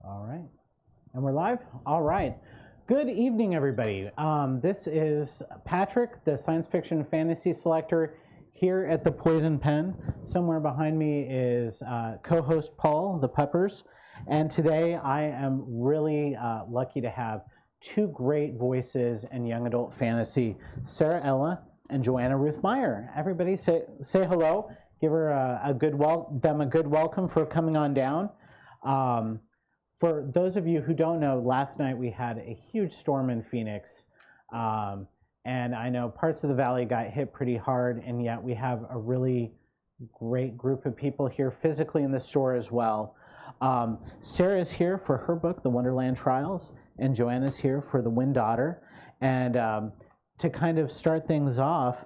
All right. And we're live? All right. Good evening, everybody. This is Patrick, the science fiction fantasy selector here at the Poison Pen. Somewhere behind me is co-host Paul, the Peppers. And today I am really lucky to have two great voices in young adult fantasy, Sara and Joanna Ruth Meyer. Everybody say hello. Give her a good welcome for coming on down. For those of you who don't know, last night we had a huge storm in Phoenix, and I know parts of the valley got hit pretty hard, and yet we have a really great group of people here physically in the store as well. Sara is here for her book, The Wonderland Trials, and Joanna's here for The Wind Daughter. And to kind of start things off,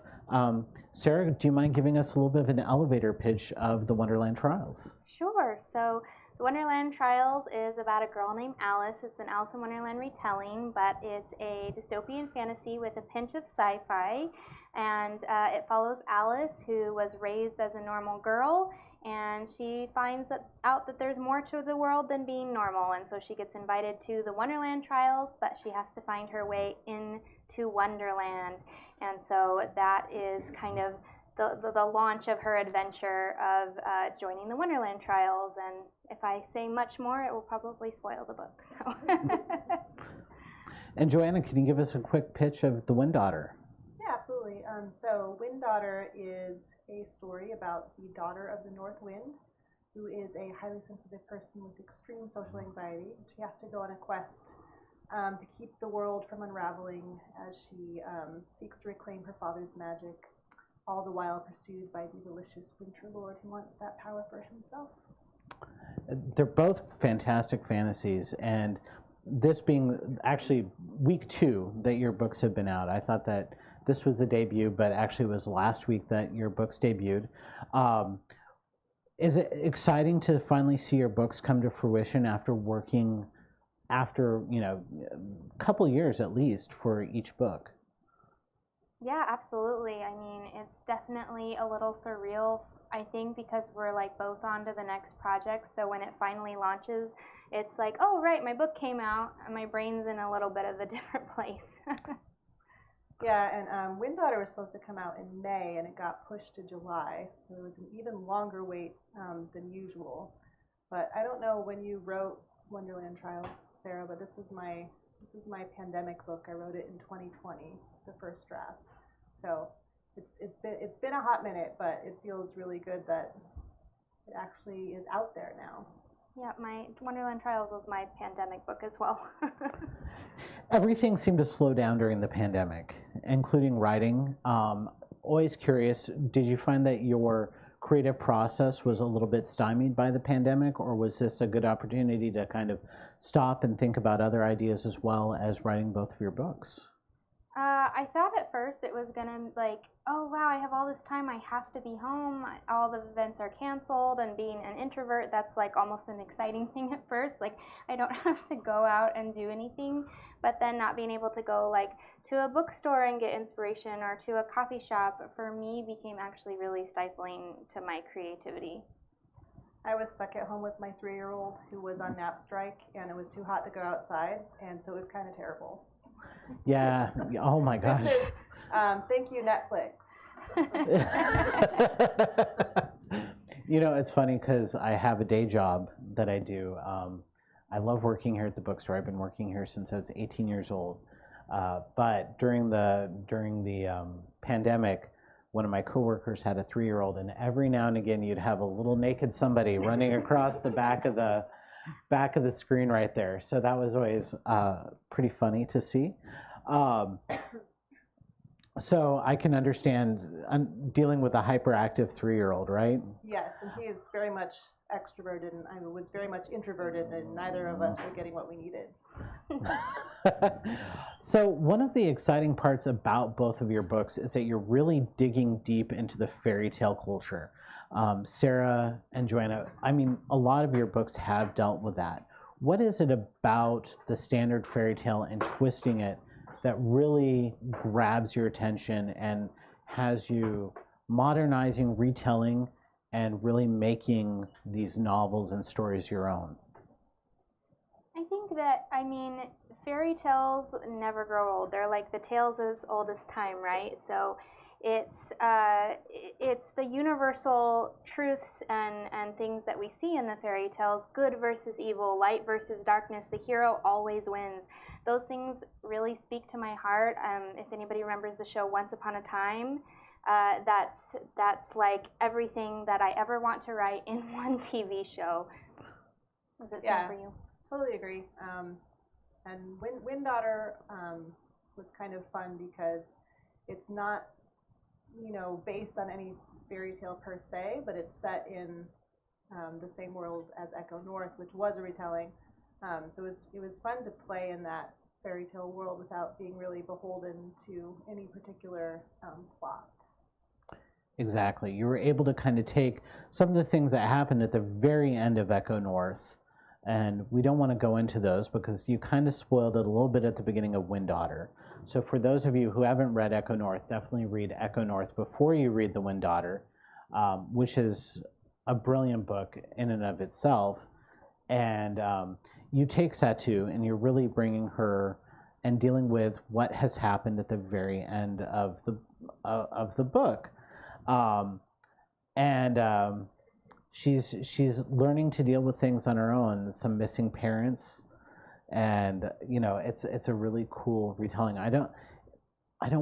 Sara, do you mind giving us a little bit of an elevator pitch of The Wonderland Trials? Sure. So The Wonderland Trials is about a girl named Alice. It's an Alice in Wonderland retelling, but it's a dystopian fantasy with a pinch of sci-fi. And it follows Alice, who was raised as a normal girl, and she finds out that there's more to the world than being normal. And so she gets invited to the Wonderland Trials, but she has to find her way into Wonderland. And so that is kind of the launch of her adventure of joining the Wonderland Trials. And if I say much more, it will probably spoil the book. So. And Joanna, can you give us a quick pitch of The Wind Daughter? Yeah, absolutely. So Wind Daughter is a story about the daughter of the North Wind, who is a highly sensitive person with extreme social anxiety. She has to go on a quest to keep the world from unraveling as she seeks to reclaim her father's magic, all the while pursued by the delicious Winter Lord who wants that power for himself. They're both fantastic fantasies, and this being actually week 2 that your books have been out, I thought that this was the debut, but actually it was last week that your books debuted. Is it exciting to finally see your books come to fruition after working, a couple years at least for each book? Yeah, absolutely. I mean, it's definitely a little surreal, I think, because we're like both on to the next project. So when it finally launches, it's like, oh, right, my book came out, and my brain's in a little bit of a different place. Yeah, and Wind Daughter was supposed to come out in May, and it got pushed to July. So it was an even longer wait than usual. But I don't know when you wrote Wonderland Trials, Sara, but this was my pandemic book. I wrote it in 2020, the first draft. So it's been a hot minute, but it feels really good that it actually is out there now. Yeah, my Wonderland Trials was my pandemic book as well. Everything seemed to slow down during the pandemic, including writing. Always curious, did you find that your creative process was a little bit stymied by the pandemic, or was this a good opportunity to kind of stop and think about other ideas as well as writing both of your books? I thought at first it was gonna oh wow, I have all this time, I have to be home, all the events are canceled, and being an introvert, that's like almost an exciting thing at first, like I don't have to go out and do anything. But then not being able to go to a bookstore and get inspiration, or to a coffee shop, for me became actually really stifling to my creativity. I was stuck at home with my 3-year-old who was on nap strike, and it was too hot to go outside, and so it was kind of terrible. Yeah. Oh my gosh. This is thank you, Netflix. It's funny because I have a day job that I do. I love working here at the bookstore. I've been working here since I was 18 years old. But during the pandemic, one of my coworkers had a 3-year-old, and every now and again you'd have a little naked somebody running across the back of the screen right there. So that was always pretty funny to see. So I can understand dealing with a hyperactive 3-year-old, right? Yes, and he is very much extroverted, and I was very much introverted, and neither of us were getting what we needed. So one of the exciting parts about both of your books is that you're really digging deep into the fairy tale culture. Sara and Joanna, I mean, a lot of your books have dealt with that. What is it about the standard fairy tale and twisting it that really grabs your attention and has you modernizing, retelling, and really making these novels and stories your own? that, I mean, fairy tales never grow old. They're like the tales as old as time, right? So it's the universal truths and things that we see in the fairy tales, good versus evil, light versus darkness. The hero always wins. Those things really speak to my heart. If anybody remembers the show Once Upon a Time, that's like everything that I ever want to write in one TV show. Does it sound for you? Totally agree. And Wind Daughter was kind of fun because it's not, based on any fairy tale per se, but it's set in the same world as Echo North, which was a retelling. So it was fun to play in that fairy tale world without being really beholden to any particular plot. Exactly. You were able to kind of take some of the things that happened at the very end of Echo North, and we don't want to go into those because you kind of spoiled it a little bit at the beginning of Wind Daughter. So for those of you who haven't read Echo North, definitely read Echo North before you read The Wind Daughter, which is a brilliant book in and of itself. And you take Satu and you're really bringing her and dealing with what has happened at the very end of the book. She's learning to deal with things on her own, some missing parents, and it's a really cool retelling. I don't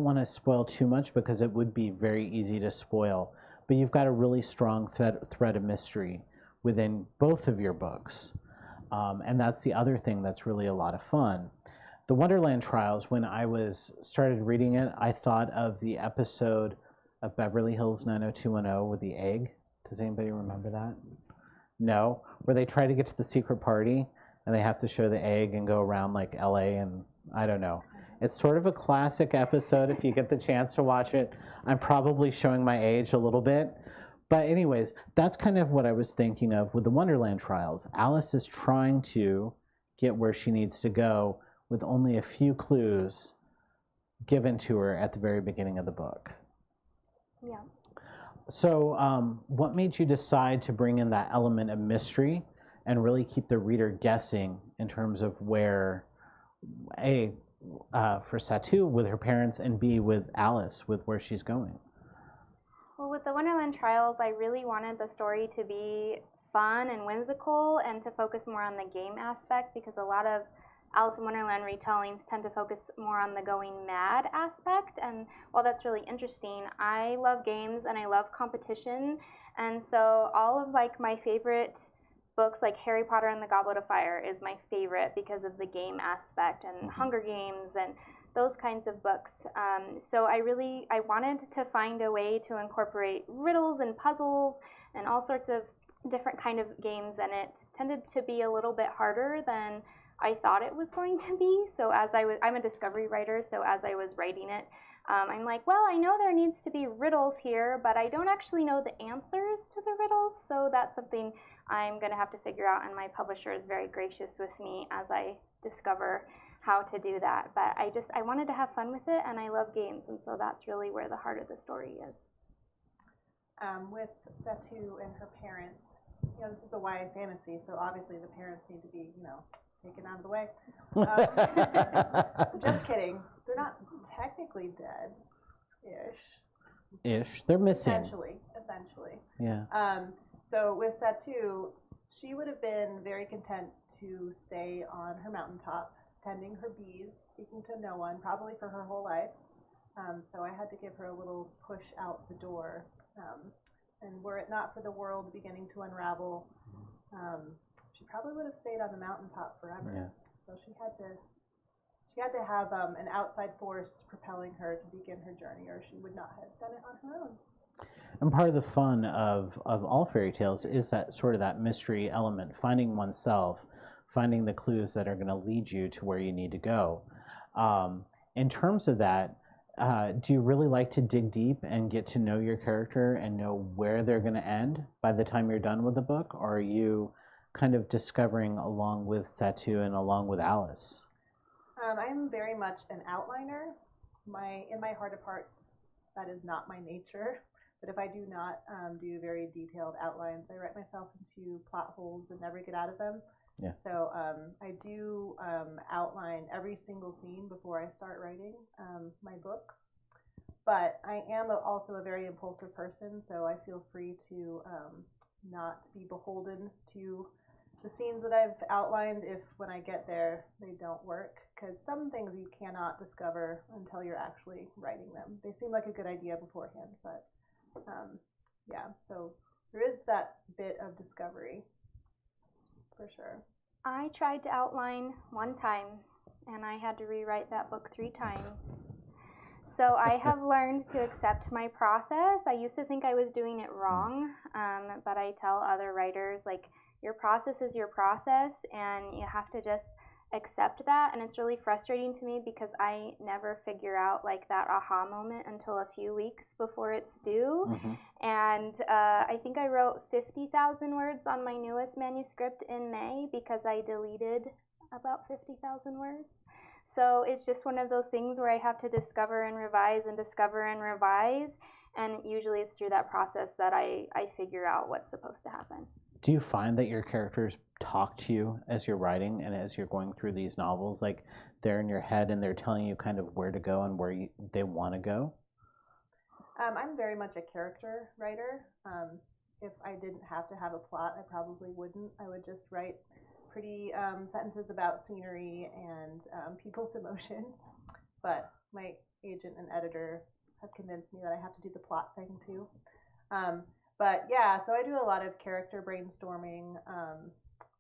want to spoil too much because it would be very easy to spoil, but you've got a really strong thread of mystery within both of your books, and that's the other thing that's really a lot of fun. The Wonderland Trials, when I started reading it, I thought of the episode of Beverly Hills 90210 with the egg. Does anybody remember that? No? Where they try to get to the secret party and they have to show the egg and go around like LA and I don't know. It's sort of a classic episode if you get the chance to watch it. I'm probably showing my age a little bit. But anyways, that's kind of what I was thinking of with the Wonderland Trials. Alice is trying to get where she needs to go with only a few clues given to her at the very beginning of the book. Yeah. So what made you decide to bring in that element of mystery and really keep the reader guessing in terms of where, A, for Satu with her parents, and B, with Alice with where she's going? Well, with the Wonderland Trials, I really wanted the story to be fun and whimsical and to focus more on the game aspect because a lot of Alice in Wonderland retellings tend to focus more on the going mad aspect, and while that's really interesting, I love games and I love competition, and so all of like my favorite books like Harry Potter and the Goblet of Fire is my favorite because of the game aspect, and Hunger Games and those kinds of books. So I wanted to find a way to incorporate riddles and puzzles and all sorts of different kind of games, and it tended to be a little bit harder than I thought it was going to be. So I'm a discovery writer, so as I was writing it, I'm like, well, I know there needs to be riddles here, but I don't actually know the answers to the riddles, so that's something I'm going to have to figure out, and my publisher is very gracious with me as I discover how to do that. But I wanted to have fun with it, and I love games, and so that's really where the heart of the story is. With Satu and her parents, this is a YA fantasy, so obviously the parents need to be, taken out of the way. Just kidding. They're not technically dead-ish. They're missing. Essentially. Yeah. So with Satu, she would have been very content to stay on her mountaintop, tending her bees, speaking to no one, probably for her whole life. So I had to give her a little push out the door. And were it not for the world beginning to unravel, she probably would have stayed on the mountaintop forever. Yeah. So she had to have an outside force propelling her to begin her journey, or she would not have done it on her own. And part of the fun of all fairy tales is that sort of that mystery element, finding oneself, finding the clues that are going to lead you to where you need to go. In terms of that, do you really like to dig deep and get to know your character and know where they're going to end by the time you're done with the book, or are you kind of discovering along with Satu and along with Alice? I'm very much an outliner. In my heart of hearts, that is not my nature. But if I do not do very detailed outlines, I write myself into plot holes and never get out of them. Yeah. So I do outline every single scene before I start writing my books. But I am also a very impulsive person, so I feel free to not be beholden to the scenes that I've outlined if when I get there they don't work. Because some things you cannot discover until you're actually writing them. They seem like a good idea beforehand, but yeah, so there is that bit of discovery for sure. I tried to outline one time, and I had to rewrite that book 3 times. So I have learned to accept my process. I used to think I was doing it wrong, but I tell other writers, like, your process is your process, and you have to just accept that. And it's really frustrating to me because I never figure out like that aha moment until a few weeks before it's due. And I think I wrote 50,000 words on my newest manuscript in May because I deleted about 50,000 words. So it's just one of those things where I have to discover and revise and discover and revise. And usually it's through that process that I figure out what's supposed to happen. Do you find that your characters talk to you as you're writing and as you're going through these novels? Like they're in your head and they're telling you kind of where to go and where they want to go? I'm very much a character writer. If I didn't have to have a plot, I probably wouldn't. I would just write pretty sentences about scenery and people's emotions. But my agent and editor have convinced me that I have to do the plot thing too. But yeah, so I do a lot of character brainstorming.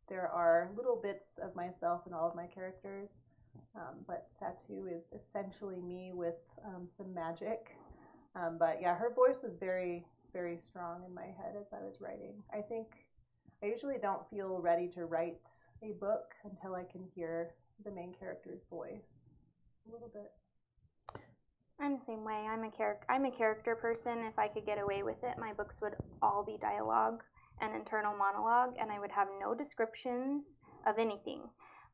There are little bits of myself in all of my characters, but Satu is essentially me with some magic. But yeah, her voice was very, very strong in my head as I was writing. I think I usually don't feel ready to write a book until I can hear the main character's voice a little bit. I'm the same way. I'm a character person. If I could get away with it, my books would all be dialogue and internal monologue, and I would have no descriptions of anything.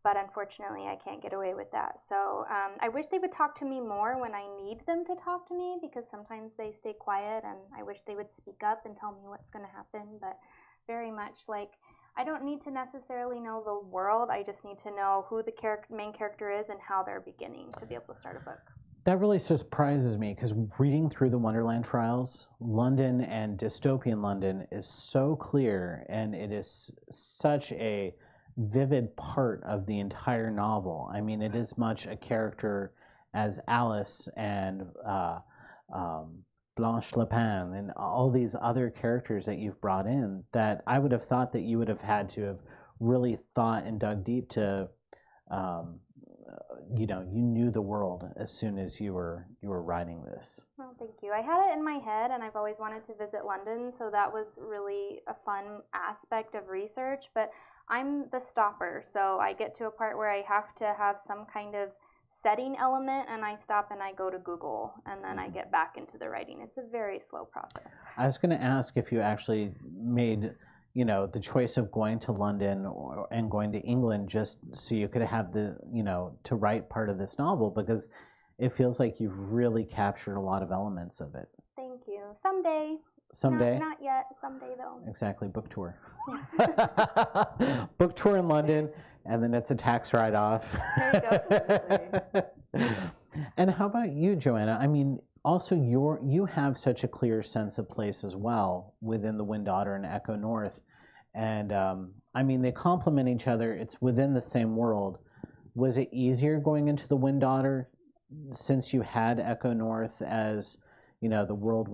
But unfortunately, I can't get away with that. So I wish they would talk to me more when I need them to talk to me, because sometimes they stay quiet, and I wish they would speak up and tell me what's going to happen. But very much like, I don't need to necessarily know the world. I just need to know who the main character is and how they're beginning to be able to start a book. That really surprises me because reading through the Wonderland Trials, London and dystopian London is so clear, and it is such a vivid part of the entire novel. I mean, it is much a character as Alice and Blanche Lepin and all these other characters that you've brought in, that I would have thought that you would have had to have really thought and dug deep to you knew the world as soon as you were writing this. Well, thank you. I had it in my head, and I've always wanted to visit London, so that was really a fun aspect of research. But I'm the stopper, so I get to a part where I have to have some kind of setting element, and I stop and I go to Google, and then I get back into the writing. It's a very slow process. I was going to ask if you actually made the choice of going to London and going to England just so you could have the, to write part of this novel, because it feels like you've really captured a lot of elements of it. Thank you. Someday. Someday? Not yet. Someday, though. Exactly. Book tour. Yeah. Book tour in London, and then it's a tax write-off. There you go. And how about you, Joanna? I mean, also, you have such a clear sense of place as well within the Wind Daughter and Echo North, and I mean, they complement each other. It's within the same world. Was it easier going into the Wind Daughter since you had Echo North as the world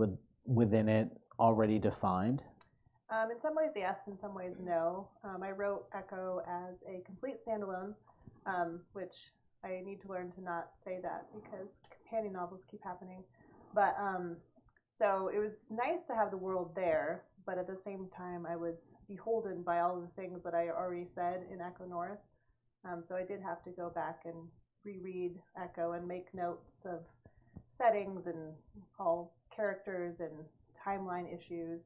within it already defined? In some ways, yes. In some ways, no. I wrote Echo as a complete standalone, which I need to learn to not say that because companion novels keep happening. But so it was nice to have the world there, but at the same time, I was beholden by all of the things that I already said in Echo North. So I did have to go back and reread Echo and make notes of settings and all characters and timeline issues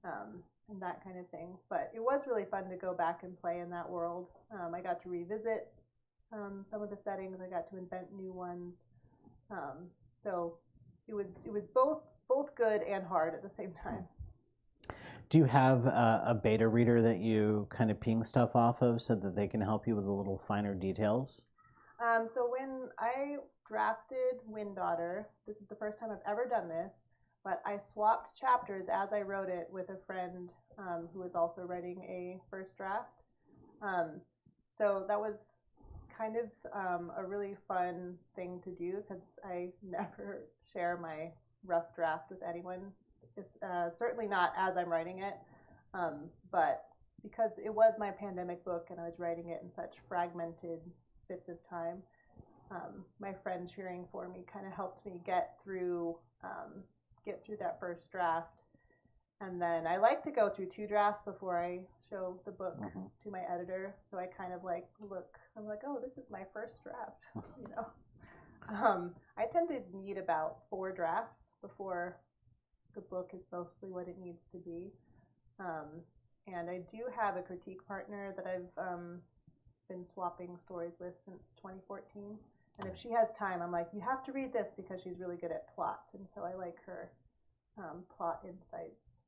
and that kind of thing. But it was really fun to go back and play in that world. I got to revisit some of the settings. I got to invent new ones. So it was both good and hard at the same time. Do you have a beta reader that you kind of ping stuff off of so that they can help you with the little finer details? So when I drafted Winddaughter, this is the first time I've ever done this, but I swapped chapters as I wrote it with a friend who was also writing a first draft. So that was kind of a really fun thing to do because I never share my rough draft with anyone. It's certainly not as I'm writing it, but because it was my pandemic book and I was writing it in such fragmented bits of time, my friend cheering for me kind of helped me get through that first draft. And then I like to go through 2 drafts before I show the book to my editor. So I kind of like look, I'm like, oh, this is my first draft, you know. I tend to need about 4 drafts before the book is mostly what it needs to be. And I do have a critique partner that I've been swapping stories with since 2014. And if she has time, I'm like, you have to read this because she's really good at plot. And so I like her plot insights.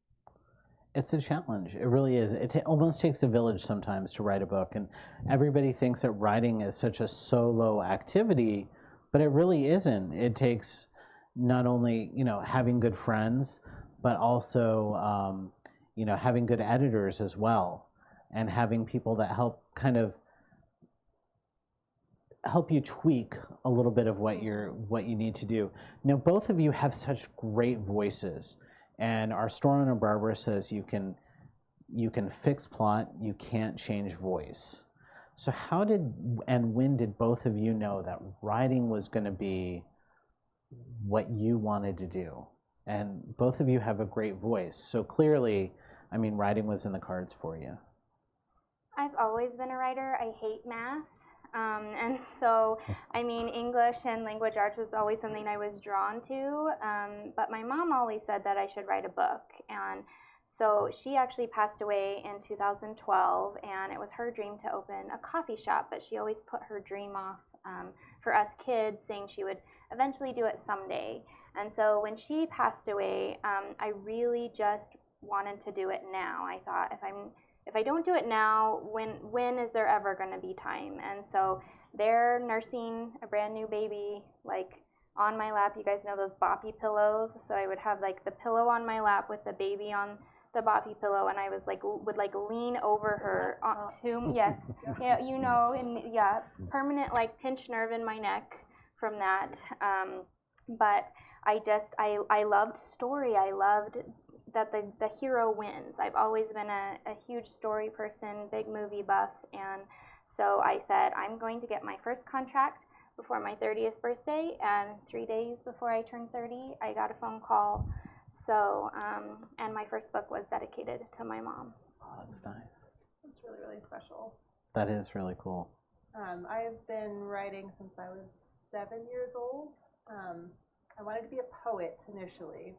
It's a challenge. It really is. It almost takes a village sometimes to write a book. And everybody thinks that writing is such a solo activity, but it really isn't. It takes not only, having good friends, but also, having good editors as well, and having people that help you tweak a little bit of what you need to do. Now, both of you have such great voices, and our store owner Barbara says you can fix plot, you can't change voice. So how did and when did both of you know that writing was going to be what you wanted to do? And both of you have a great voice, so clearly, writing was in the cards for you. I've always been a writer. I hate math. And so, English and language arts was always something I was drawn to. But my mom always said that I should write a book. And so she actually passed away in 2012, and it was her dream to open a coffee shop. But she always put her dream off for us kids, saying she would eventually do it someday. And so when she passed away, I really just wanted to do it now. I thought, if I don't do it now, when is there ever going to be time? And so they're nursing a brand new baby, like on my lap. You guys know those boppy pillows? So I would have like the pillow on my lap with the baby on the boppy pillow, and I was would lean over her yes, yeah, permanent pinched nerve in my neck from that. But I loved story. I loved that the hero wins. I've always been a huge story person, big movie buff, and so I said, I'm going to get my first contract before my 30th birthday, and 3 days before I turned 30, I got a phone call. So, and my first book was dedicated to my mom. Oh, that's nice. That's really, really special. That is really cool. I've been writing since I was 7 years old. I wanted to be a poet initially,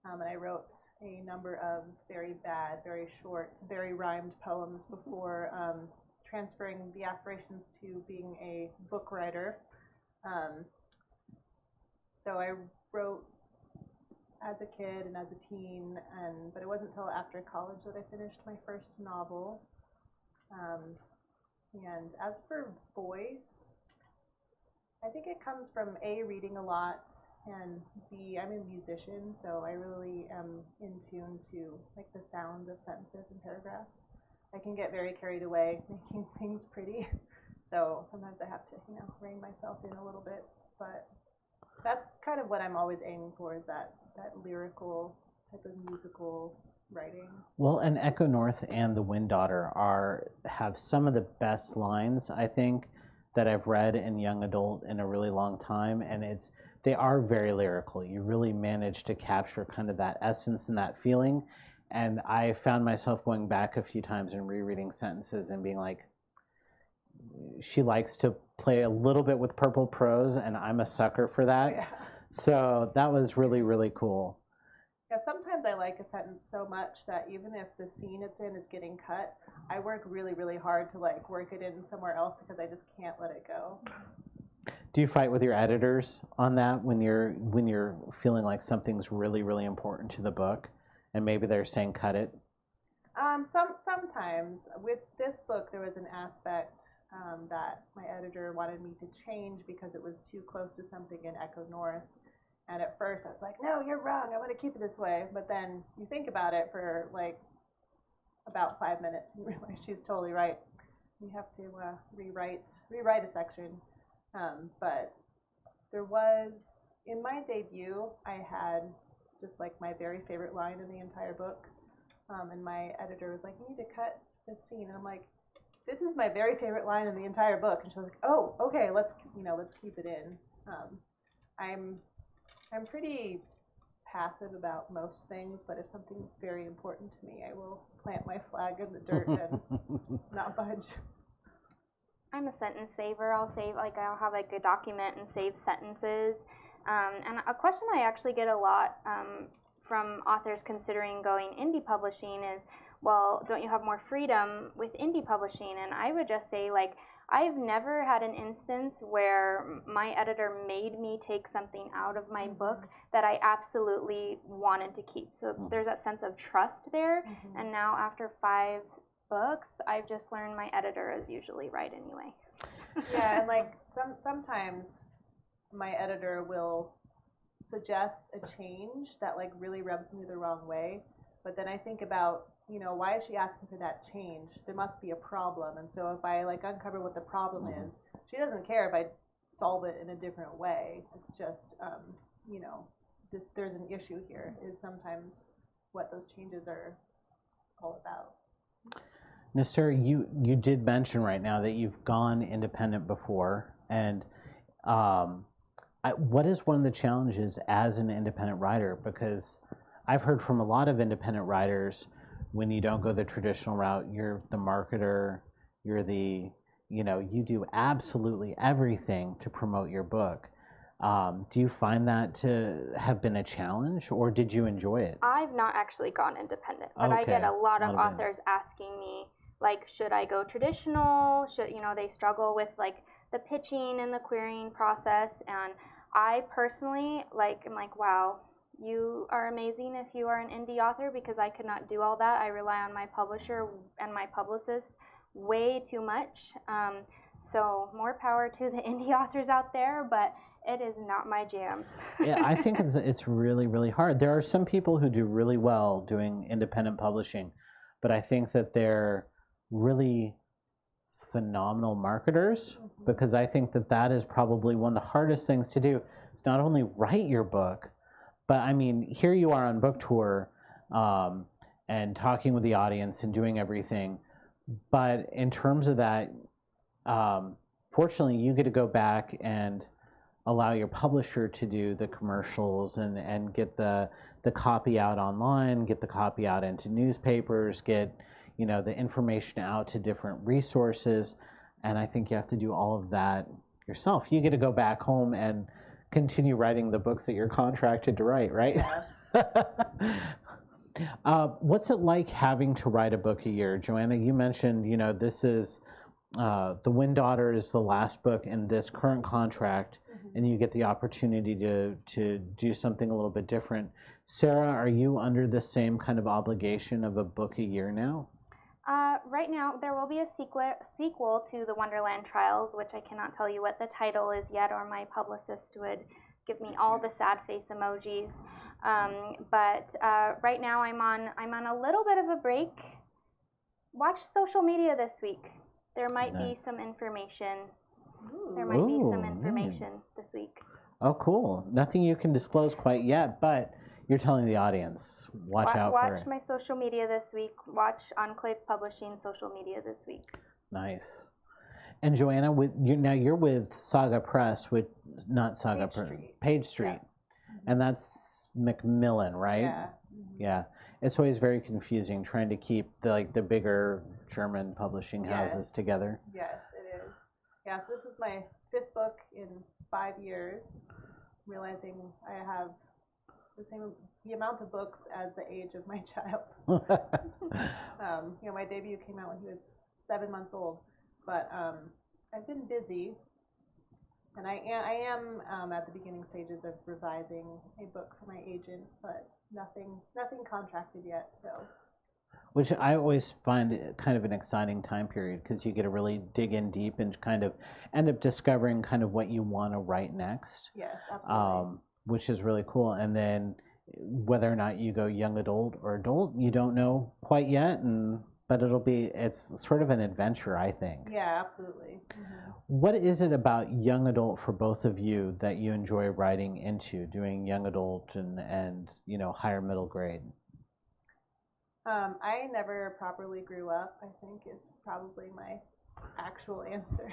and I wrote a number of very bad, very short, very rhymed poems before transferring the aspirations to being a book writer. So I wrote as a kid and as a teen, but it wasn't until after college that I finished my first novel. And as for voice, I think it comes from A, reading a lot, and B, I'm a musician, so I really am in tune to the sound of sentences and paragraphs. I can get very carried away making things pretty, so sometimes I have to, rein myself in a little bit. But that's kind of what I'm always aiming for, is that lyrical type of musical writing. Well, and Echo North and The Winddaughter have some of the best lines, I think, that I've read in young adult in a really long time, and they are very lyrical. You really manage to capture kind of that essence and that feeling. And I found myself going back a few times and rereading sentences and being like, she likes to play a little bit with purple prose, and I'm a sucker for that. Yeah. So that was really, really cool. Yeah, sometimes I like a sentence so much that even if the scene it's in is getting cut, I work really, really hard to work it in somewhere else because I just can't let it go. Do you fight with your editors on that when you're feeling like something's really, really important to the book, and maybe they're saying cut it? Sometimes with this book, there was an aspect that my editor wanted me to change because it was too close to something in Echo North. And at first, I was like, "No, you're wrong. I want to keep it this way." But then you think about it for like about 5 minutes, and you realize she's totally right. You have to rewrite a section. But there was in my debut, I had just like my very favorite line in the entire book. And my editor was like, "You need to cut this scene," and I'm like, "This is my very favorite line in the entire book." And she's like, "Oh, okay, let's keep it in." I'm pretty passive about most things, but if something's very important to me, I will plant my flag in the dirt and not budge. I'm a sentence saver. I'll have like a document and save sentences. And a question I actually get a lot from authors considering going indie publishing is, well, don't you have more freedom with indie publishing? And I would just say, like, I've never had an instance where my editor made me take something out of my book that I absolutely wanted to keep. So there's that sense of trust there. And now after 5 books, I've just learned my editor is usually right anyway. Yeah, and like sometimes my editor will suggest a change that like really rubs me the wrong way, but then I think about, why is she asking for that change? There must be a problem. And so if I like uncover what the problem is, she doesn't care if I solve it in a different way. It's just there's an issue here is sometimes what those changes are all about. Now, Sara, you did mention right now that you've gone independent before, and what is one of the challenges as an independent writer? Because I've heard from a lot of independent writers, when you don't go the traditional route, you're the marketer, you're the, you do absolutely everything to promote your book. Do you find that to have been a challenge, or did you enjoy it? I've not actually gone independent, but I get a lot of authors asking me, like, should I go traditional? They struggle with like the pitching and the querying process, and I personally am like, wow, you are amazing if you are an indie author, because I could not do all that. I rely on my publisher and my publicist way too much. So more power to the indie authors out there, but it is not my jam. Yeah, I think it's really, really hard. There are some people who do really well doing independent publishing, but I think that they're really phenomenal marketers, because I think that is probably one of the hardest things to do. It's not only write your book, but I mean, here you are on book tour and talking with the audience and doing everything. But in terms of that, fortunately, you get to go back and allow your publisher to do the commercials and get the copy out online, get the copy out into newspapers, get the information out to different resources. And I think you have to do all of that yourself. You get to go back home and continue writing the books that you're contracted to write, right? Yeah. What's it like having to write a book a year? Joanna, you mentioned, this is The Wind Daughter is the last book in this current contract, and you get the opportunity to do something a little bit different. Sara, are you under the same kind of obligation of a book a year now? Right now, there will be a sequel to the Wonderland Trials, which I cannot tell you what the title is yet, or my publicist would give me all the sad face emojis. But right now, I'm on a little bit of a break. Watch social media this week. There might be some information. There might be some information this week. Oh, cool. Nothing you can disclose quite yet, but you're telling the audience, watch out for it. Watch my social media this week. Watch Enclave Publishing social media this week. Nice. And Joanna, you're with Saga Press, Page Street, yeah. And that's Macmillan, right? Yeah. Yeah. It's always very confusing trying to keep the bigger German publishing houses together. Yes, it is. Yeah. So this is my 5th book in 5 years. Realizing I have the amount of books as the age of my child. My debut came out when he was 7 months old, but I've been busy, and I am at the beginning stages of revising a book for my agent, but nothing contracted yet. So Which I always find kind of an exciting time period because you get to really dig in deep and kind of end up discovering kind of what you want to write next, Yes, absolutely. which is really cool. And then whether or not you go young adult or adult, you don't know quite yet, but it's sort of an adventure, I think. Yeah, absolutely. Mm-hmm. What is it about young adult for both of you that you enjoy writing into, doing young adult and higher middle grade? I never properly grew up, I think is probably my actual answer.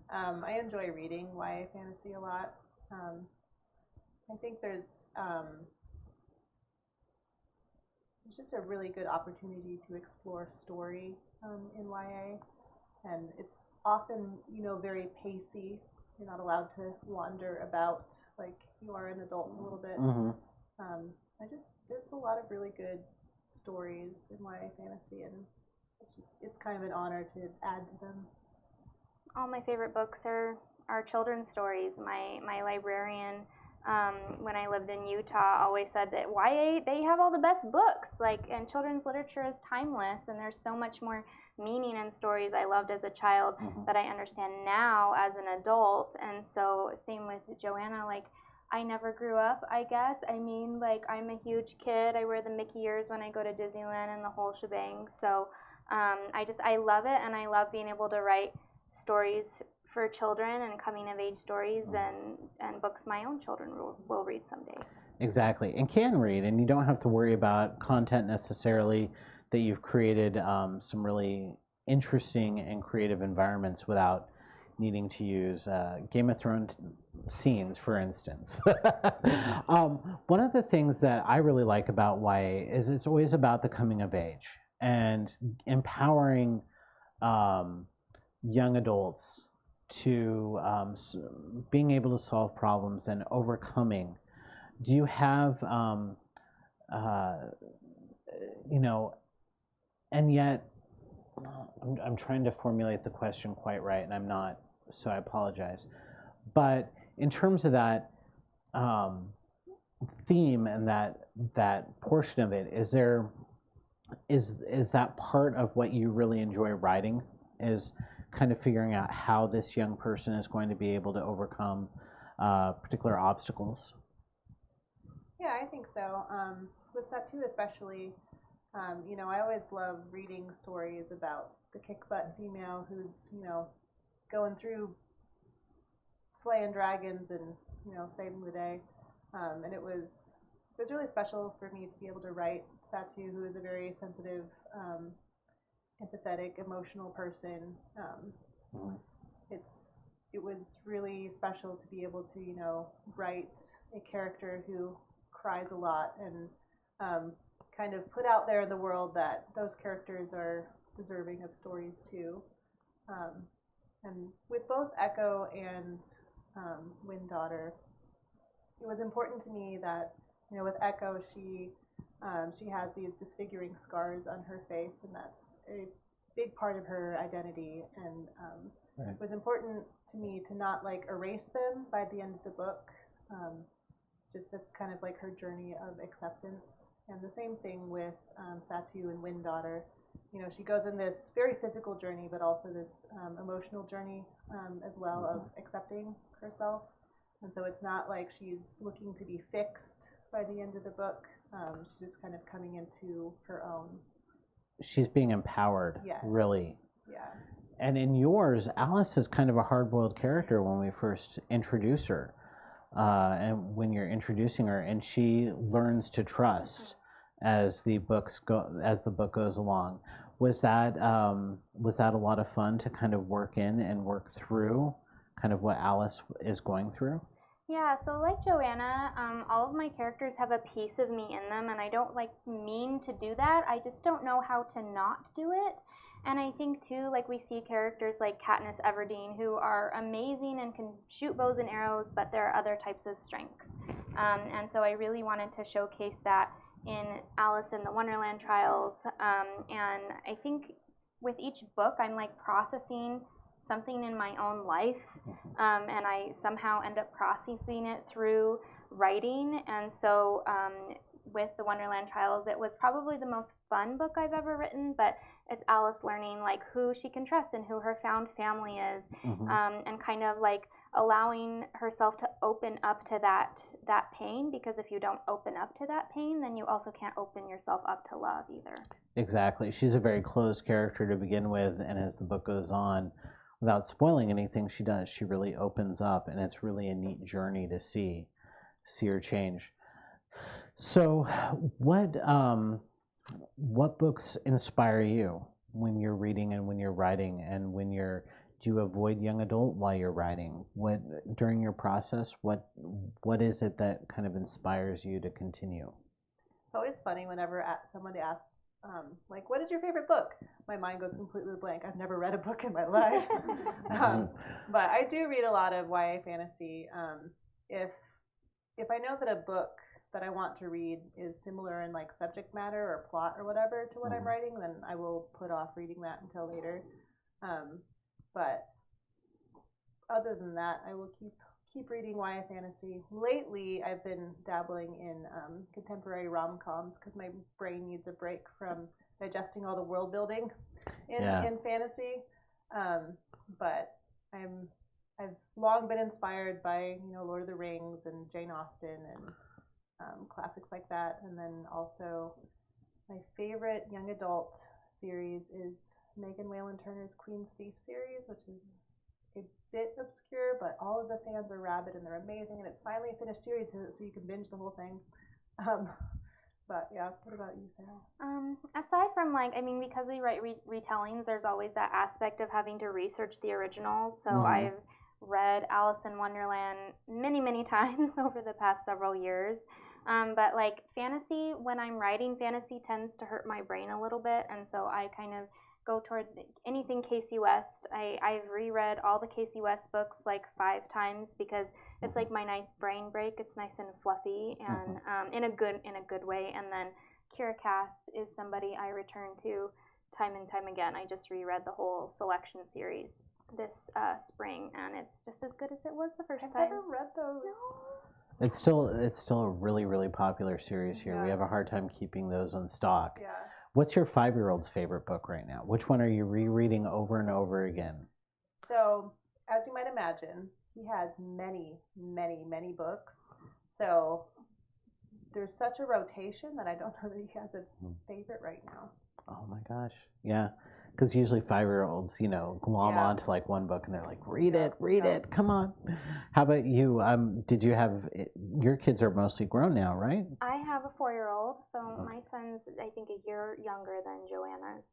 I enjoy reading YA fantasy a lot. I think there's just a really good opportunity to explore story in YA, and it's often very pacey. You're not allowed to wander about like you are an adult a little bit. Mm-hmm. There's a lot of really good stories in YA fantasy, and it's kind of an honor to add to them. All my favorite books are children's stories. My librarian, when I lived in Utah, always said that YA, they have all the best books. And children's literature is timeless, and there's so much more meaning in stories I loved as a child that I understand now as an adult. And so same with Joanna, I never grew up, I guess. I mean, I'm a huge kid. I wear the Mickey ears when I go to Disneyland and the whole shebang. So I love it, and I love being able to write stories for children and coming of age stories and books my own children will read someday. Exactly, and can read, and you don't have to worry about content necessarily, that you've created some really interesting and creative environments without needing to use Game of Thrones scenes, for instance. One of the things that I really like about YA is it's always about the coming of age and empowering young adults to being able to solve problems and overcoming. Do you have, and yet, I'm trying to formulate the question quite right, and I'm not, so I apologize. But in terms of that theme and that portion of it, is that part of what you really enjoy writing? Is kind of figuring out how this young person is going to be able to overcome particular obstacles? Yeah, I think so. With Satu especially, I always love reading stories about the kick-butt female who's, going through slaying dragons and, saving the day. And it was really special for me to be able to write Satu, who is a very sensitive, empathetic, emotional person. It was really special to be able to, write a character who cries a lot and kind of put out there in the world that those characters are deserving of stories too. And with both Echo and Wind Daughter, it was important to me that with Echo she has these disfiguring scars on her face, and that's a big part of her identity. And Right. It was important to me to not erase them by the end of the book. Just that's kind of her journey of acceptance. And the same thing with Satu and Wind Daughter. She goes in this very physical journey, but also this emotional journey as well of accepting herself. And so it's not like she's looking to be fixed by the end of the book. She's just kind of coming into her own. She's being empowered, Yes. Really. Yeah. And in yours, Alice is kind of a hard-boiled character when we first introduce her. And when you're introducing her, and she learns to trust as the book goes along. Was that a lot of fun to kind of work in and work through kind of what Alice is going through? Yeah, so like Joanna, all of my characters have a piece of me in them, and I don't mean to do that. I just don't know how to not do it. And I think too, we see characters like Katniss Everdeen who are amazing and can shoot bows and arrows, but there are other types of strength. And so I really wanted to showcase that in Alice in the Wonderland Trials. And I think with each book, I'm processing something in my own life, and I somehow end up processing it through writing. And so with the Wonderland Trials. It was probably the most fun book I've ever written, but it's Alice learning like who she can trust and who her found family is, and kind of like allowing herself to open up to that pain, because if you don't open up to that pain, then you also can't open yourself up to love either. Exactly. She's a very closed character to begin with, and as the book goes on, without spoiling anything she does, she really opens up, and it's really a neat journey to see her change. So what books inspire you when you're reading and when you're writing, and do you avoid young adult while you're writing? What during your process, what is it that kind of inspires you to continue? It's always funny whenever somebody asks, like, what is your favorite book? My mind goes completely blank. I've never read a book in my life. But I do read a lot of YA fantasy. If I know that a book that I want to read is similar in like subject matter or plot or whatever to what I'm writing, then I will put off reading that until later. But other than that, I will keep reading YA fantasy. Lately, I've been dabbling in contemporary rom-coms because my brain needs a break from digesting all the world building in fantasy. But I've long been inspired by Lord of the Rings and Jane Austen and classics like that. And then also my favorite young adult series is Megan Whalen Turner's Queen's Thief series, which is a bit obscure, but all of the fans are rabid and they're amazing, and it's finally a finished series, so you can binge the whole thing. But yeah, what about you, Sarah? Aside from because we write retellings, there's always that aspect of having to research the originals. So I've read Alice in Wonderland many, many times over the past several years. But like fantasy, when I'm writing fantasy, tends to hurt my brain a little bit, and so I kind of go toward anything Casey West. I've reread all the Casey West books like 5 times because it's like my nice brain break. It's nice and fluffy and in a good way. And then Kira Cass is somebody I return to time and time again. I just reread the whole Selection series this spring, and it's just as good as it was the first time. I've never read those. No. It's still a really, really popular series here. We have a hard time keeping those on stock. Yeah. What's your 5-year-old's favorite book right now? Which one are you rereading over and over again? So, as you might imagine, he has many, many, many books. So, there's such a rotation that I don't know that he has a favorite right now. Oh my gosh. Yeah. Because usually 5-year-olds, glom onto like one book and they're like, read it, come on. How about you? Did you have, your kids are mostly grown now, right? I have a 4-year-old, so my son's, I think, a year younger than Joanna's.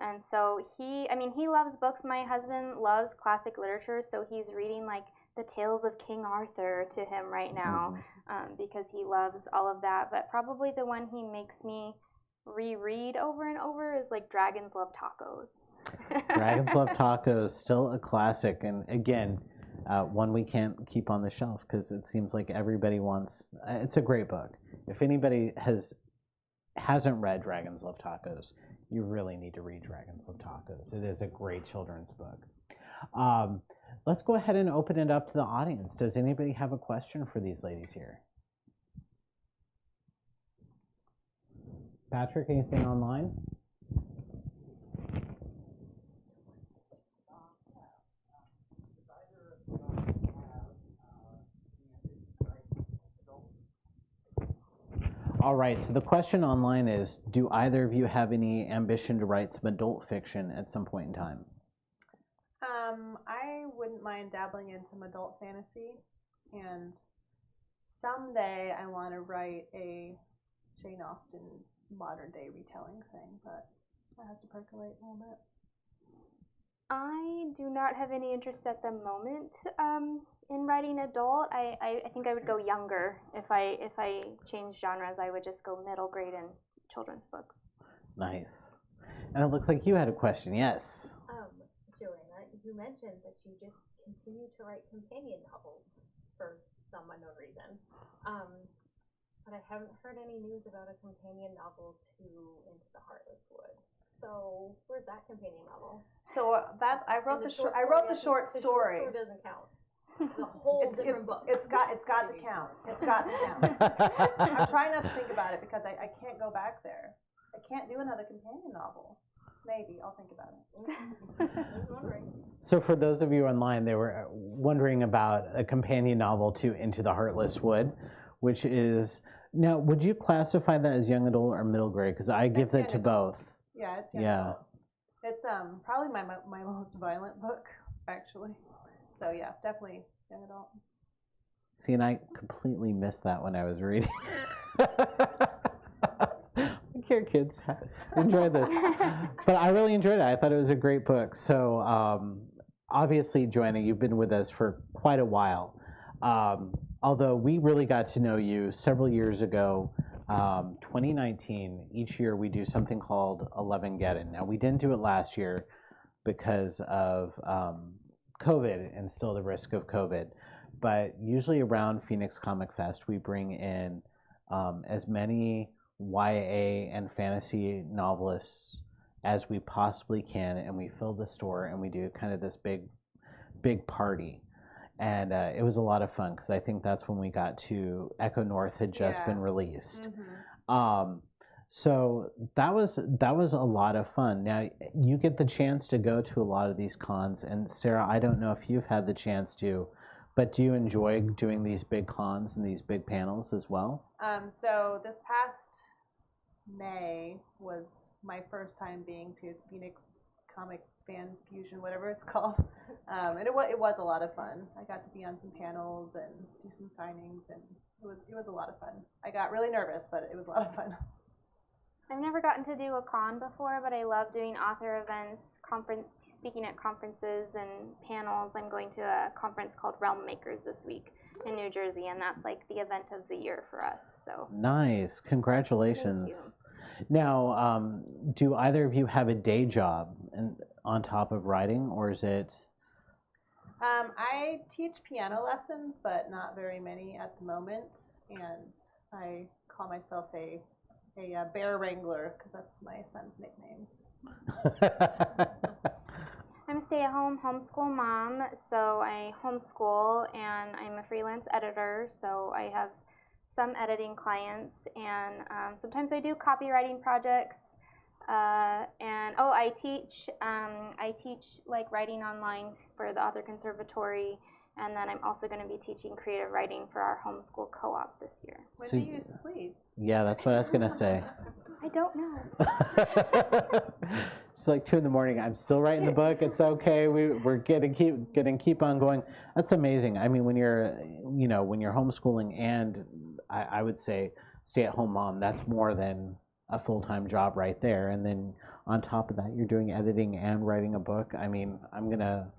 And so he loves books. My husband loves classic literature, so he's reading like the Tales of King Arthur to him right now, because he loves all of that. But probably the one he makes me reread over and over is like Dragons Love Tacos. Dragons Love Tacos, still a classic, and again, one we can't keep on the shelf because it seems like everybody wants. It's a great book. If anybody hasn't read Dragons Love Tacos, you really need to read Dragons Love Tacos. It is a great children's book. Let's go ahead and open it up to the audience. Does anybody have a question for these ladies here? Patrick, anything online? All right, so the question online is, do either of you have any ambition to write some adult fiction at some point in time? I wouldn't mind dabbling in some adult fantasy, and someday I want to write a Jane Austen modern day retelling thing, but I have to percolate a little bit. I do not have any interest at the moment in writing adult. I think I would go younger. If I change genres, I would just go middle grade in children's books. Nice. And it looks like you had a question. Yes. Joanna, you mentioned that you just continue to write companion novels for some unknown reason. But I haven't heard any news about a companion novel to Into the Heartless Woods. So where's that companion novel? So I wrote the short story. The short story doesn't count. a whole different book. It's got to count. It's got to count. I'm trying not to think about it because I can't go back there. I can't do another companion novel. Maybe I'll think about it. So for those of you online, they were wondering about a companion novel to Into the Heartless Wood, which is, now, would you classify that as young adult or middle grade? Because I give that to both. Yeah, it's young adult. It's probably my most violent book, actually. So yeah, definitely young adult. See, and I completely missed that when I was reading. Here, kids, enjoy this. But I really enjoyed it. I thought it was a great book. So obviously, Joanna, you've been with us for quite a while. Although we really got to know you several years ago, 2019, each year we do something called 11geddon. Now, we didn't do it last year because of COVID and still the risk of COVID. But usually around Phoenix Comic Fest, we bring in as many YA and fantasy novelists as we possibly can, and we fill the store and we do kind of this big party. And it was a lot of fun because I think that's when we got to Echo North had just been released. So that was a lot of fun. Now you get the chance to go to a lot of these cons, and Sarah, I don't know if you've had the chance to, but do you enjoy doing these big cons and these big panels as well? So this past May was my first time being to Phoenix Comic Fan Fusion, whatever it's called, and it was a lot of fun. I got to be on some panels and do some signings, and it was a lot of fun. I got really nervous, but it was a lot of fun. I've never gotten to do a con before, but I love doing author events, speaking at conferences and panels. I'm going to a conference called Realm Makers this week in New Jersey, and that's like the event of the year for us. So nice, congratulations. Thank you. Now, do either of you have a day job on top of writing, or is it? I teach piano lessons, but not very many at the moment, and I call myself a bear wrangler because that's my son's nickname. I'm a stay-at-home homeschool mom, so I homeschool, and I'm a freelance editor, so I have some editing clients, and sometimes I do copywriting projects, and I teach like writing online for the Author Conservatory, and then I'm also going to be teaching creative writing for our homeschool co-op this year. When do you sleep? Yeah, that's what I was going to say. I don't know. It's like 2 a.m. I'm still writing the book. It's okay. We're keep on going. That's amazing. I mean, when you're homeschooling and I would say stay-at-home mom, that's more than a full-time job right there. And then on top of that, you're doing editing and writing a book. I mean, I'm gonna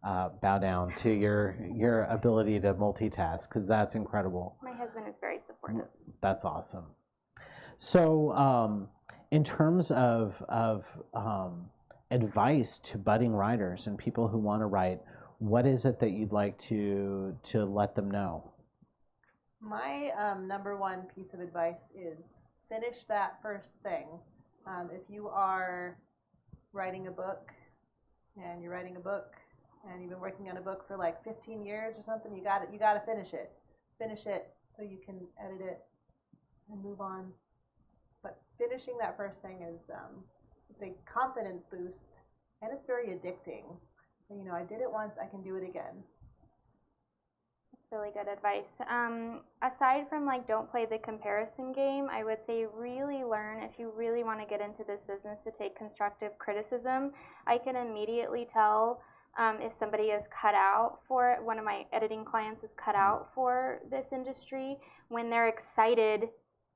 bow down to your ability to multitask because that's incredible. My husband is very supportive. That's awesome. So, in terms of advice to budding writers and people who want to write, what is it that you'd like to let them know? My number one piece of advice is finish that first thing. If you are writing a book and you're writing a book and you've been working on a book for like 15 years or something, you got to finish it. Finish it so you can edit it and move on. But finishing that first thing is it's a confidence boost, and it's very addicting. So, I did it once, I can do it again. That's really good advice. Aside from like don't play the comparison game, I would say really learn, if you really want to get into this business, to take constructive criticism. I can immediately tell if somebody is cut out for it. One of my editing clients is cut out for this industry when they're excited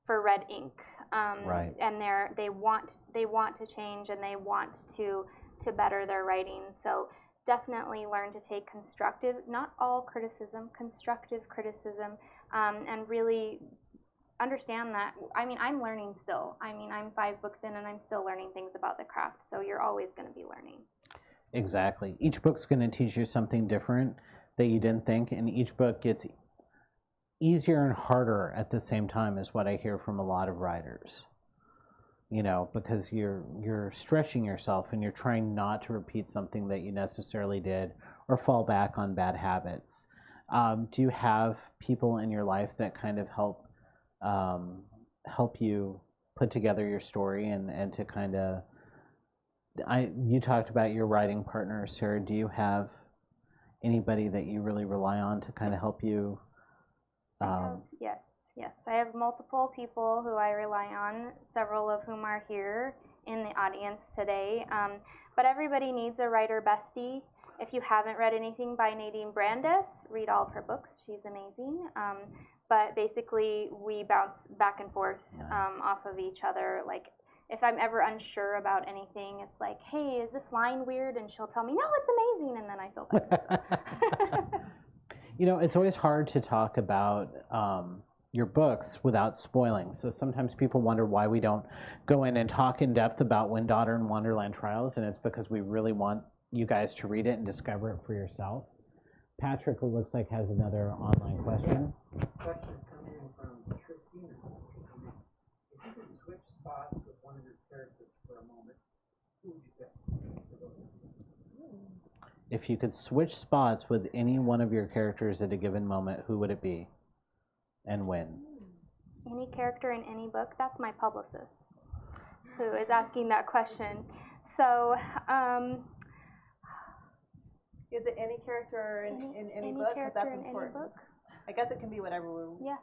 for red ink, right. And they want to change, and they want to better their writing. So definitely learn to take constructive, not all criticism, constructive criticism, and really understand that. I mean, I'm learning still. I mean, I'm 5 books in, and I'm still learning things about the craft. So you're always going to be learning. Exactly. Each book's going to teach you something different that you didn't think, and each book gets easier and harder at the same time, is what I hear from a lot of writers. Because you're stretching yourself and you're trying not to repeat something that you necessarily did or fall back on bad habits. Do you have people in your life that kind of help you put together your story and to kind of you talked about your writing partner, Sarah. Do you have anybody that you really rely on to kind of help you? Yes. I have multiple people who I rely on, several of whom are here in the audience today. But everybody needs a writer bestie. If you haven't read anything by Nadine Brandes, read all of her books. She's amazing. But basically, we bounce back and forth off of each other. Like, if I'm ever unsure about anything, it's like, hey, is this line weird? And she'll tell me, no, it's amazing. And then I feel better. You know, it's always hard to talk about your books without spoiling. So sometimes people wonder why we don't go in and talk in depth about Wind Daughter and Wonderland Trials, and it's because we really want you guys to read it and discover it for yourself. Patrick, it looks like, has another online question. Questions come in from Christina. If you could switch spots with one of your characters for a moment, who would you pick? If you could switch spots with any one of your characters at a given moment, who would it be and when? Any character in any book? That's my publicist who is asking that question. So, is it any character in any book? Because that's important. Book? I guess it can be whatever we want. Yeah.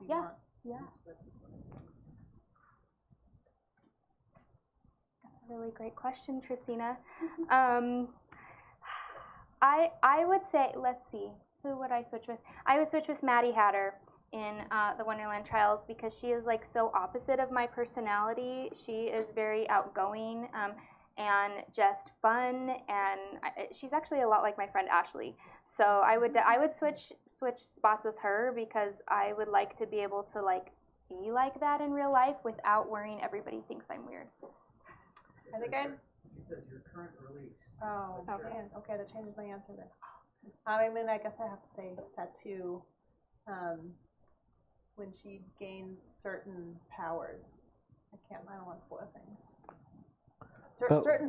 That's a really great question, Tristina. I would say, let's see, who would I switch with? I would switch with Maddie Hatter in the Wonderland Trials because she is like so opposite of my personality. She is very outgoing and just fun, and she's actually a lot like my friend Ashley. So I would switch spots with her because I would like to be able to like be like that in real life without worrying everybody thinks I'm weird. I think I. She says your current release. Oh, okay. Okay, that changes my answer then. I mean, I guess I have to say Satu, when she gains certain powers. I don't want to spoil things.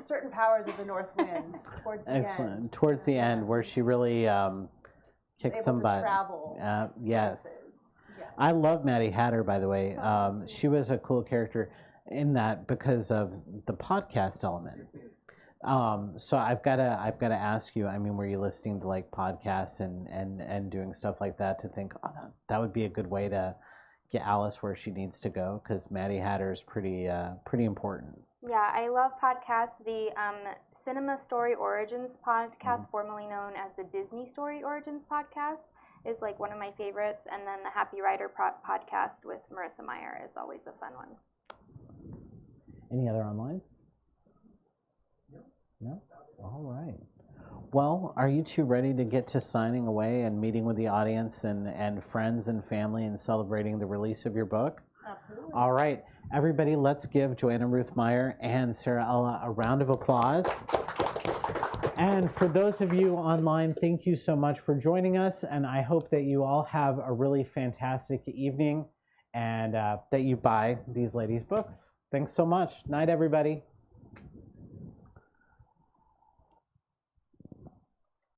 Certain powers of the North Wind towards the end. Excellent. Towards the end, where she really kicks some butt. Travel. Yes. Yes. I love Maddie Hatter, by the way. She was a cool character in that because of the podcast element. So I've got to ask you. I mean, were you listening to like podcasts and doing stuff like that to think, oh, that would be a good way to get Alice where she needs to go? Because Maddie Hatter is pretty important. Yeah, I love podcasts. The Cinema Story Origins podcast, formerly known as the Disney Story Origins podcast, is like one of my favorites. And then the Happy Writer podcast with Marissa Meyer is always a fun one. Any other online? No? All right. Well, are you two ready to get to signing away and meeting with the audience and friends and family and celebrating the release of your book? Absolutely. All right. Everybody, let's give Joanna Ruth Meyer and Sara Ella a round of applause. And for those of you online, thank you so much for joining us. And I hope that you all have a really fantastic evening and that you buy these ladies' books. Thanks so much. Night, everybody.